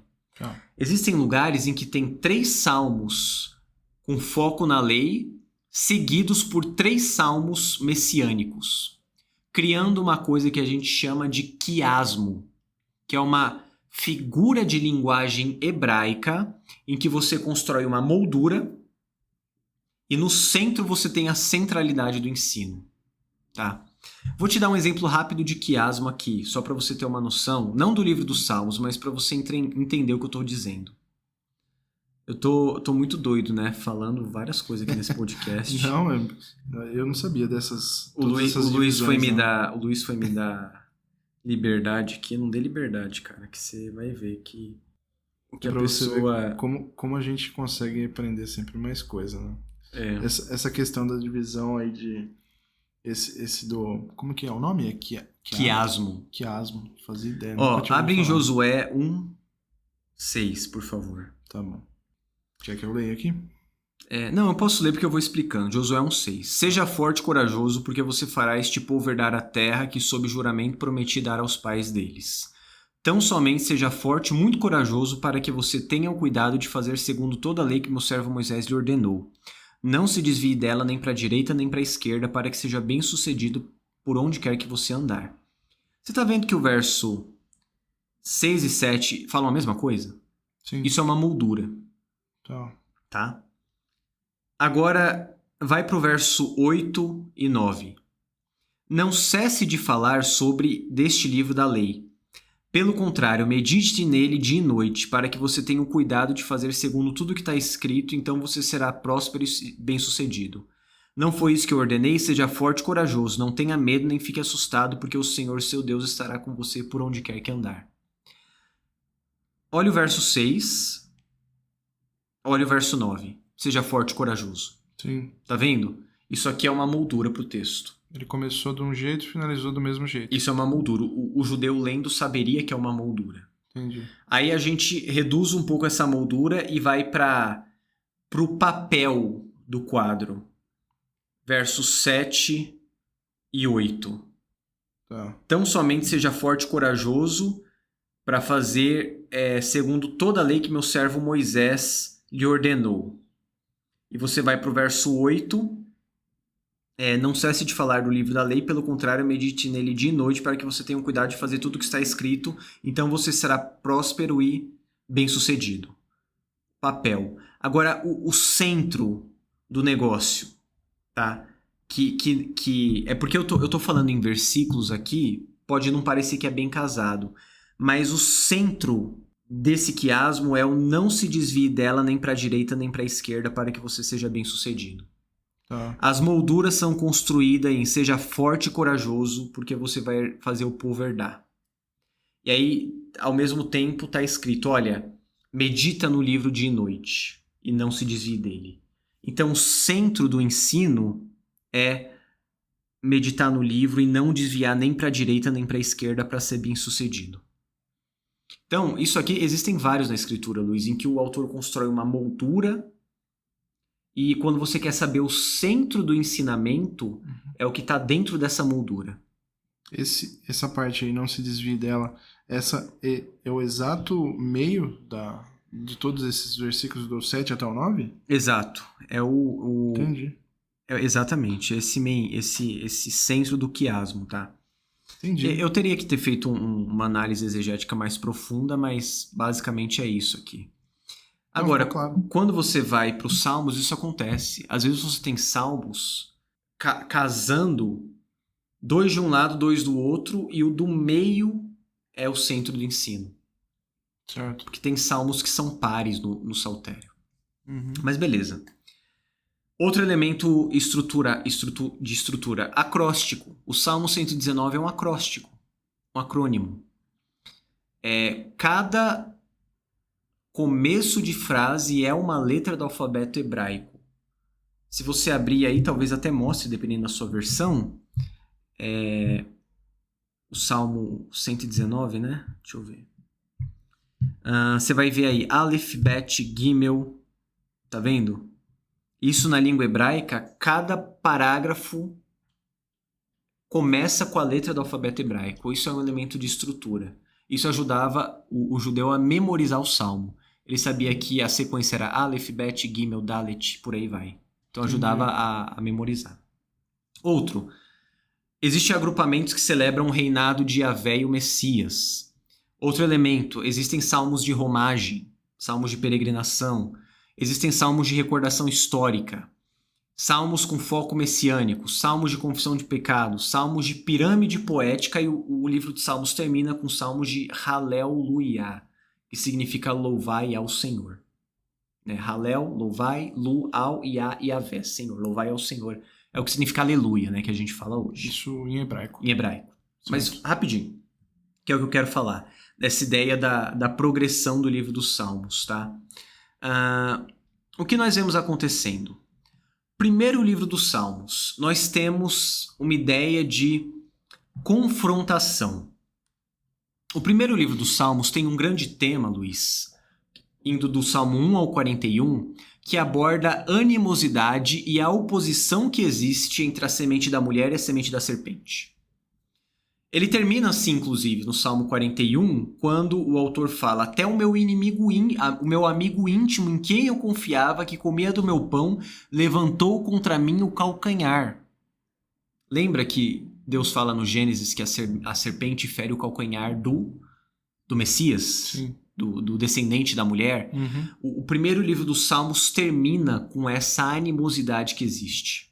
Existem lugares em que tem 3 salmos com foco na lei, seguidos por 3 salmos messiânicos, criando uma coisa que a gente chama de quiasmo, que é uma figura de linguagem hebraica em que você constrói uma moldura e no centro você tem a centralidade do ensino. Tá? Vou te dar um exemplo rápido de quiasmo aqui, só para você ter uma noção, não do livro dos Salmos, mas para você entender o que eu estou dizendo. Eu tô muito doido, né? Falando várias coisas aqui nesse podcast. Não, eu não sabia dessas. O Luiz foi me dar liberdade aqui. Não dê liberdade, cara, que você vai ver que a pessoa... Como a gente consegue aprender sempre mais coisa, né? Essa questão da divisão aí de... Esse do... Como que é o nome? Quiasmo. Quiasmo. Fazia ideia. Abre em Josué 1:6, por favor. Tá bom. Quer que eu leia aqui? Não, eu posso ler porque eu vou explicando. Josué 1:6. Seja forte e corajoso, porque você fará este povo herdar a terra que sob juramento prometi dar aos pais deles. Tão somente seja forte e muito corajoso para que você tenha o cuidado de fazer segundo toda a lei que meu servo Moisés lhe ordenou. Não se desvie dela nem para a direita nem para a esquerda, para que seja bem sucedido por onde quer que você andar. Você está vendo que o verso 6 e 7 falam a mesma coisa? Sim. Isso é uma moldura. Tá? Agora, vai para o verso 8 e 9. Não cesse de falar deste livro da lei. Pelo contrário, medite nele dia e noite, para que você tenha o cuidado de fazer segundo tudo que está escrito, então você será próspero e bem-sucedido. Não foi isso que eu ordenei? Seja forte e corajoso, não tenha medo nem fique assustado, porque o Senhor, seu Deus, estará com você por onde quer que andar. Olha o verso 6... Olha o verso 9. Seja forte e corajoso. Sim. Tá vendo? Isso aqui é uma moldura pro texto. Ele começou de um jeito e finalizou do mesmo jeito. Isso é uma moldura. O judeu lendo saberia que é uma moldura. Entendi. Aí a gente reduz um pouco essa moldura e vai pro papel do quadro. Versos 7 e 8. Tá. Tão somente seja forte e corajoso para fazer segundo toda a lei que meu servo Moisés lhe ordenou. E você vai para o verso 8. Não cesse de falar do livro da lei, pelo contrário, medite nele dia e noite para que você tenha o cuidado de fazer tudo o que está escrito, então você será próspero e bem-sucedido. Papel. Agora, o centro do negócio, tá? Que é porque eu tô falando em versículos aqui, pode não parecer que é bem casado, mas o centro desse quiasmo é o não se desvie dela nem para a direita nem para a esquerda para que você seja bem-sucedido. Tá. As molduras são construídas em seja forte e corajoso, porque você vai fazer o povo herdar. E aí, ao mesmo tempo, está escrito, olha, medita no livro dia e noite e não se desvie dele. Então, o centro do ensino é meditar no livro e não desviar nem para a direita nem para a esquerda para ser bem sucedido. Então, isso aqui, existem vários na escritura, Luiz, em que o autor constrói uma moldura e quando você quer saber o centro do ensinamento, é o que está dentro dessa moldura. Essa parte aí, não se desvie dela, essa é o exato meio de todos esses versículos do 7 até o 9? Exato. Entendi. Exatamente, esse centro do quiasmo, tá? Entendi. Eu teria que ter feito uma análise exegética mais profunda, mas basicamente é isso aqui. Agora, claro. quando você vai para os salmos, isso acontece. Às vezes você tem salmos casando 2 de um lado, 2 do outro, e o do meio é o centro do ensino. Certo. Porque tem salmos que são pares no saltério. Uhum. Mas beleza. Outro elemento de estrutura, acróstico. O Salmo 119 é um acróstico, um acrônimo. Cada começo de frase é uma letra do alfabeto hebraico. Se você abrir aí, talvez até mostre, dependendo da sua versão, o Salmo 119, né? Deixa eu ver. Você vai ver aí, Aleph, Bet, Gimel, tá vendo? Isso na língua hebraica, cada parágrafo começa com a letra do alfabeto hebraico. Isso é um elemento de estrutura. Isso ajudava o judeu a memorizar o salmo. Ele sabia que a sequência era Aleph, Bet, Gimel, Dalet, por aí vai. Então ajudava a memorizar. Outro, existem agrupamentos que celebram o reinado de Yahvé e o Messias. Outro elemento, existem salmos de romagem, salmos de peregrinação, existem salmos de recordação histórica, salmos com foco messiânico, salmos de confissão de pecados, salmos de pirâmide poética, e o livro de Salmos termina com salmos de Haleluia, que significa louvai ao Senhor. Halel, louvai, Lu, ao, Iá, Yahvé, Senhor, louvai ao Senhor. É o que significa aleluia, né, que a gente fala hoje. Isso em hebraico. Em hebraico. Certo. Mas, rapidinho, que é o que eu quero falar, dessa ideia da progressão do livro dos Salmos, tá? O que nós vemos acontecendo? Primeiro livro dos Salmos, nós temos uma ideia de confrontação. O primeiro livro dos Salmos tem um grande tema, Luiz, indo do Salmo 1 ao 41, que aborda a animosidade e a oposição que existe entre a semente da mulher e a semente da serpente. Ele termina assim, inclusive, no Salmo 41, quando o autor fala: até o meu inimigo, o meu amigo íntimo, em quem eu confiava, que comia do meu pão, levantou contra mim o calcanhar. Lembra que Deus fala no Gênesis que a serpente fere o calcanhar do Messias? Sim. Do descendente da mulher? Uhum. O primeiro livro dos Salmos termina com essa animosidade que existe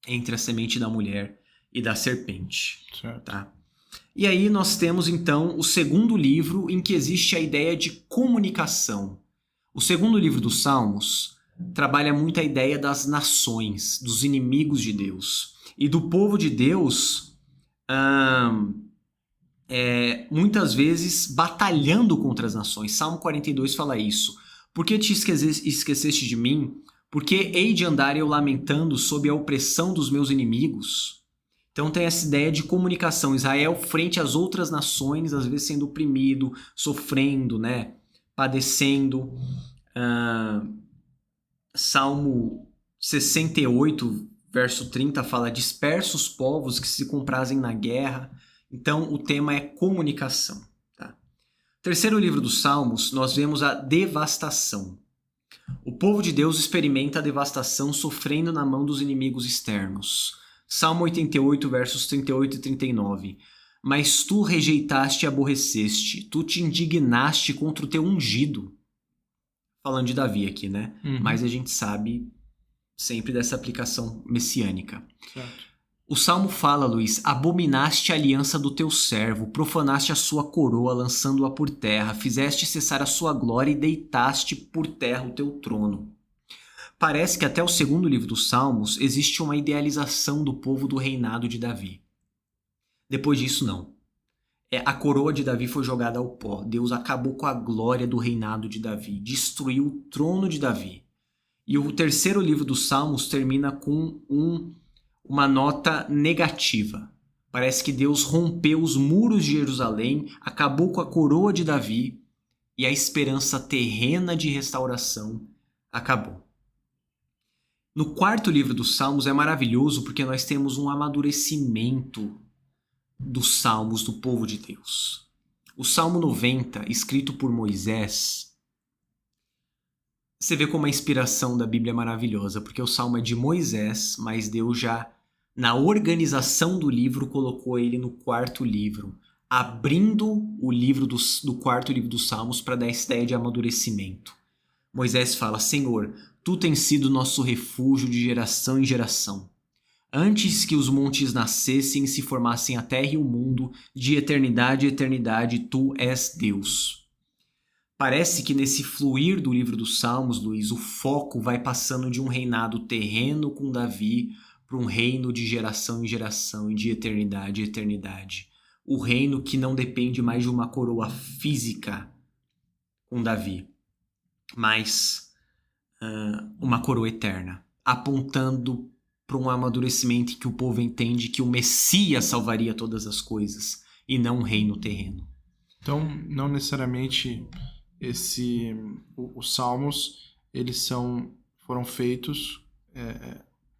entre a semente da mulher e da serpente. Certo. Tá? E aí nós temos então o segundo livro em que existe a ideia de comunicação. O segundo livro dos Salmos trabalha muito a ideia das nações, dos inimigos de Deus e do povo de Deus, muitas vezes batalhando contra as nações. Salmo 42 fala isso. Por que te esqueceste de mim? Por que hei de andar eu lamentando sob a opressão dos meus inimigos? Então tem essa ideia de comunicação. Israel frente às outras nações, às vezes sendo oprimido, sofrendo, né? Padecendo. Salmo 68, verso 30, fala: dispersos povos que se comprazem na guerra. Então o tema é comunicação. Tá? Terceiro livro dos Salmos, nós vemos a devastação. O povo de Deus experimenta a devastação sofrendo na mão dos inimigos externos. Salmo 88, versos 38 e 39. Mas tu rejeitaste e aborreceste, tu te indignaste contra o teu ungido. Falando de Davi aqui, né? Uhum. Mas a gente sabe sempre dessa aplicação messiânica. Certo. O Salmo fala, Luiz: abominaste a aliança do teu servo, profanaste a sua coroa, lançando-a por terra, fizeste cessar a sua glória e deitaste por terra o teu trono. Parece que até o segundo livro dos Salmos existe uma idealização do povo do reinado de Davi. Depois disso, não. A coroa de Davi foi jogada ao pó. Deus acabou com a glória do reinado de Davi, destruiu o trono de Davi. E o terceiro livro dos Salmos termina com uma nota negativa. Parece que Deus rompeu os muros de Jerusalém, acabou com a coroa de Davi e a esperança terrena de restauração acabou. No quarto livro dos Salmos é maravilhoso porque nós temos um amadurecimento dos Salmos do povo de Deus. O Salmo 90, escrito por Moisés, você vê como a inspiração da Bíblia é maravilhosa, porque o Salmo é de Moisés, mas Deus já, na organização do livro, colocou ele no quarto livro, abrindo o livro do quarto livro dos Salmos para dar essa ideia de amadurecimento. Moisés fala: Senhor, Tu tens sido nosso refúgio de geração em geração. Antes que os montes nascessem e se formassem a terra e o mundo, de eternidade em eternidade, Tu és Deus. Parece que nesse fluir do livro dos Salmos, Luiz, o foco vai passando de um reinado terreno com Davi para um reino de geração em geração e de eternidade em eternidade. O reino que não depende mais de uma coroa física com Davi, mas uma coroa eterna, apontando para um amadurecimento em que o povo entende que o Messias salvaria todas as coisas e não um reino terreno. Então, não necessariamente os salmos eles foram feitos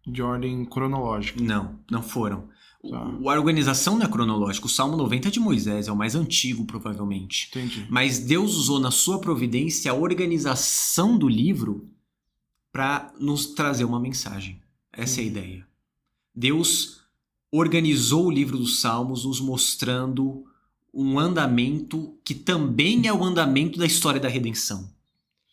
de ordem cronológica. Não foram. Tá. A organização não é cronológica. O Salmo 90 é de Moisés, é o mais antigo, provavelmente. Entendi. Mas Deus usou na sua providência a organização do livro para nos trazer uma mensagem. Essa é a ideia. Deus organizou o livro dos Salmos, nos mostrando um andamento que também é o andamento da história da redenção.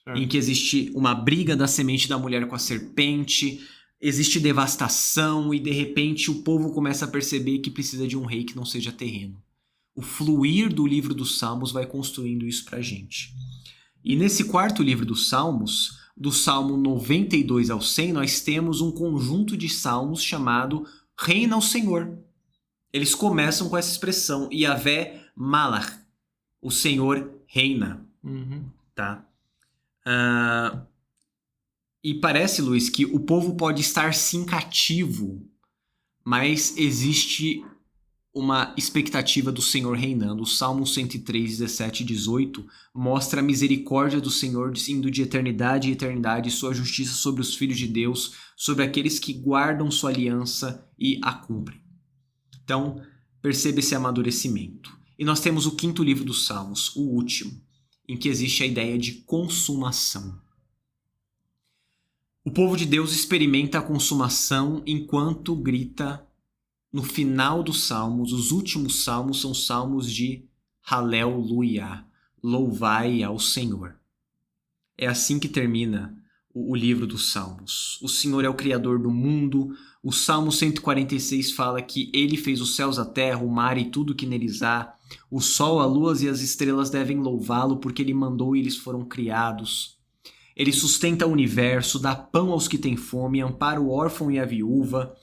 Certo. Em que existe uma briga da semente da mulher com a serpente, existe devastação e de repente o povo começa a perceber que precisa de um rei que não seja terreno. O fluir do livro dos Salmos vai construindo isso pra gente. E nesse quarto livro dos Salmos, do Salmo 92 ao 100, nós temos um conjunto de salmos chamado Reina o Senhor. Eles começam com essa expressão, Yahvé Malach, o Senhor reina. Tá? E parece, Luiz, que o povo pode estar sim cativo, mas existe uma expectativa do Senhor reinando. O Salmo 103, 17 e 18 mostra a misericórdia do Senhor indo de eternidade em eternidade, sua justiça sobre os filhos de Deus, sobre aqueles que guardam sua aliança e a cumprem. Então, perceba esse amadurecimento. E nós temos o quinto livro dos Salmos, o último, em que existe a ideia de consumação. O povo de Deus experimenta a consumação enquanto grita no final dos salmos. Os últimos salmos são salmos de Haleluia, louvai ao Senhor. É assim que termina o livro dos Salmos. O Senhor é o Criador do mundo. O Salmo 146 fala que Ele fez os céus, a terra, o mar e tudo que neles há. O sol, a lua e as estrelas devem louvá-lo porque Ele mandou e eles foram criados. Ele sustenta o universo, dá pão aos que têm fome, ampara o órfão e a viúva.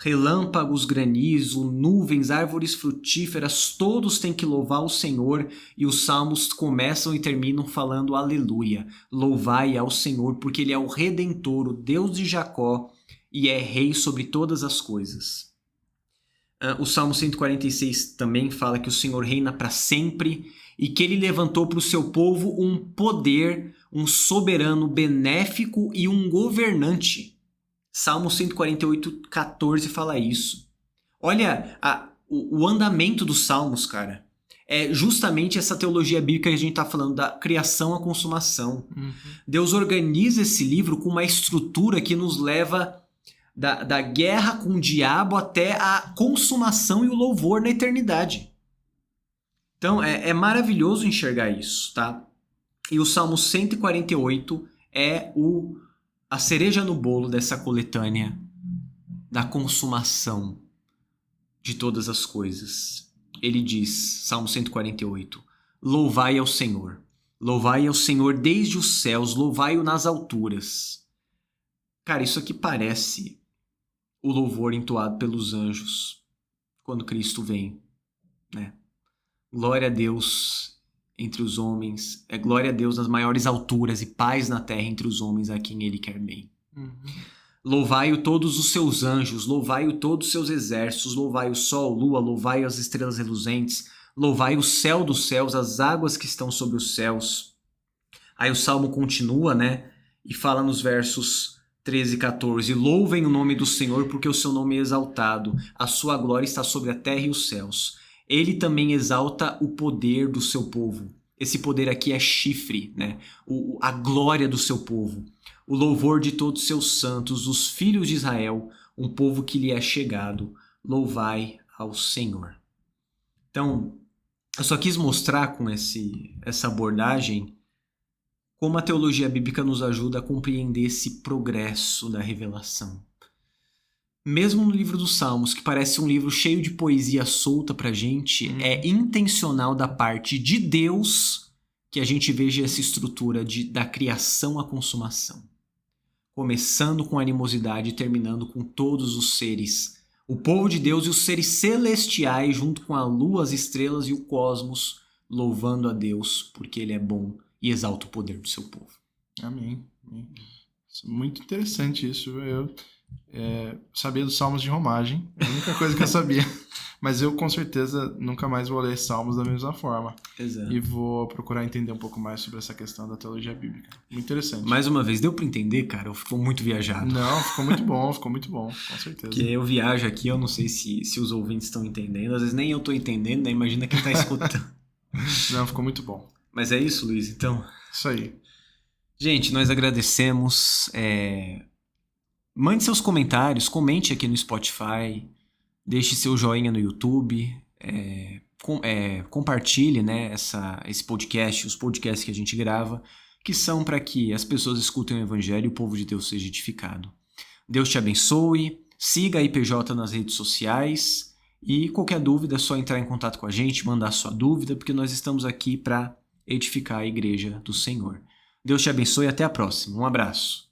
Relâmpagos, granizo, nuvens, árvores frutíferas, todos têm que louvar o Senhor, e os salmos começam e terminam falando aleluia, louvai ao Senhor, porque Ele é o Redentor, o Deus de Jacó, e é rei sobre todas as coisas. O Salmo 146 também fala que o Senhor reina para sempre, e que Ele levantou para o seu povo um poder, um soberano benéfico e um governante. Salmo 148, 14 fala isso. Olha o andamento dos salmos, cara. É justamente essa teologia bíblica que a gente está falando, da criação à consumação. Deus organiza esse livro com uma estrutura que nos leva da guerra com o diabo até a consumação e o louvor na eternidade. Então é maravilhoso enxergar isso, tá? E o Salmo 148 é a cereja no bolo dessa coletânea da consumação de todas as coisas. Ele diz, Salmo 148, louvai ao Senhor desde os céus, louvai-o nas alturas. Cara, isso aqui parece o louvor entoado pelos anjos quando Cristo vem, né? Glória a Deus entre os homens, glória a Deus nas maiores alturas e paz na terra entre os homens a quem ele quer bem. Uhum. Louvai-o todos os seus anjos, louvai-o todos os seus exércitos, louvai o sol, lua, louvai as estrelas reluzentes, louvai o céu dos céus, as águas que estão sobre os céus. Aí o salmo continua, né? E fala nos versos 13 e 14: louvem o nome do Senhor, porque o seu nome é exaltado, a sua glória está sobre a terra e os céus. Ele também exalta o poder do seu povo. Esse poder aqui é chifre, né? A glória do seu povo. O louvor de todos os seus santos, os filhos de Israel, um povo que lhe é chegado. Louvai ao Senhor. Então, eu só quis mostrar com essa abordagem como a teologia bíblica nos ajuda a compreender esse progresso da revelação. Mesmo no livro dos Salmos, que parece um livro cheio de poesia solta pra gente, é intencional da parte de Deus que a gente veja essa estrutura da criação à consumação. Começando com animosidade e terminando com todos os seres. O povo de Deus e os seres celestiais, junto com a lua, as estrelas e o cosmos, louvando a Deus, porque Ele é bom e exalta o poder do seu povo. Amém. Muito interessante isso. Eu sabia dos Salmos de Romagem, é a única coisa que eu sabia. Mas eu, com certeza, nunca mais vou ler Salmos da mesma forma. Exato. E vou procurar entender um pouco mais sobre essa questão da teologia bíblica. Muito interessante. Mais uma vez, deu pra entender, cara? Ficou muito viajado. Não, ficou muito bom, com certeza. Porque eu viajo aqui, eu não sei se os ouvintes estão entendendo. Às vezes nem eu tô entendendo, né? Imagina quem tá escutando. Não, ficou muito bom. Mas é isso, Luiz, então? Isso aí. Gente, nós agradecemos. Mande seus comentários, comente aqui no Spotify, deixe seu joinha no YouTube, compartilhe, né, esse podcast, os podcasts que a gente grava, que são para que as pessoas escutem o Evangelho e o povo de Deus seja edificado. Deus te abençoe, siga a IPJ nas redes sociais e qualquer dúvida é só entrar em contato com a gente, mandar sua dúvida, porque nós estamos aqui para edificar a igreja do Senhor. Deus te abençoe e até a próxima. Um abraço.